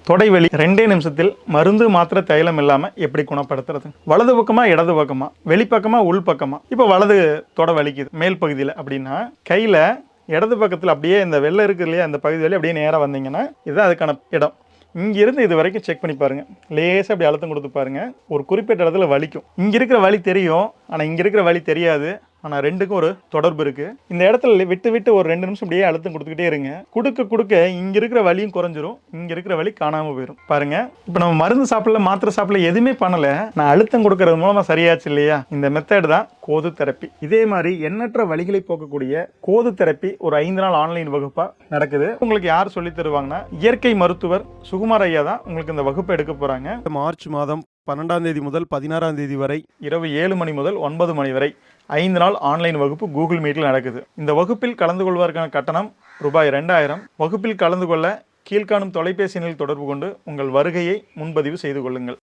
தொடை வலி 2 நிமிஷத்தில் மருந்து மாத்திரை தைலம் இல்லாம எப்படி குணப்படுத்துறது? வலது பக்கமா இடது பக்கமா, வெளிப்பக்கமா உள் பக்கமா? இப்போ வலது தொடை வலிக்குது மேல் பகுதியில் அப்படின்னா கையில இடது பக்கத்தில் அப்படியே இந்த வெள்ளை இருக்கு இல்லையா, அந்த பகுதி வழி அப்படியே நேராக வந்தீங்கன்னா இதுதான் அதுக்கான இடம். இங்கிருந்து இது வரைக்கும் செக் பண்ணி பாருங்க. லேசாக அப்படி அழுத்தம் கொடுத்து பாருங்க. ஒரு குறிப்பிட்ட இடத்துல வலிக்கும். இங்க இருக்கிற வலி தெரியும், ஆனால் இங்க இருக்கிற வலி தெரியாது. ஆனால் ரெண்டுக்கும் ஒரு தொடர்பு இருக்கு. இந்த இடத்துல விட்டு விட்டு ஒரு 2 நிமிஷம் அப்படியே அழுத்தம் கொடுத்துக்கிட்டே இருங்க. கொடுக்க இங்க இருக்கிற வலியும் குறைஞ்சிரும், இங்க இருக்கிற வலி காணாம போயிடும். பாருங்க, இப்போ நம்ம மருந்து சாப்பிடல, மாத்திரை சாப்பிடல, எதுவுமே பண்ணல, நான் அழுத்தம் கொடுக்கறது மூலமா சரியாச்சு இல்லையா? இந்த மெத்தட் தான் கோது தெரப்பி. இதே மாதிரி எண்ணற்ற வலிகளை போக்கக்கூடிய கோது தெரப்பி ஒரு 5 நாள் ஆன்லைன் வகுப்பா நடக்குது. உங்களுக்கு யார் சொல்லி தருவாங்கன்னா இயற்கை மருத்துவர் சுகுமார் ஐயா தான் உங்களுக்கு இந்த வகுப்பை எடுக்க போறாங்க. மார்ச் மாதம் 12ஆம் தேதி முதல் 16ஆம் தேதி வரை இரவு 7 மணி முதல் 9 மணி வரை 5 நாள் ஆன்லைன் வகுப்பு கூகுள் மீட்டில் நடக்குது. இந்த வகுப்பில் கலந்து கொள்வதற்கான கட்டணம் ரூபாய் 2000. வகுப்பில் கலந்து கொள்ள கீழ்காணும் தொலைபேசி எண்ணில் தொடர்பு கொண்டு உங்கள் வருகையை முன்பதிவு செய்து கொள்ளுங்கள்.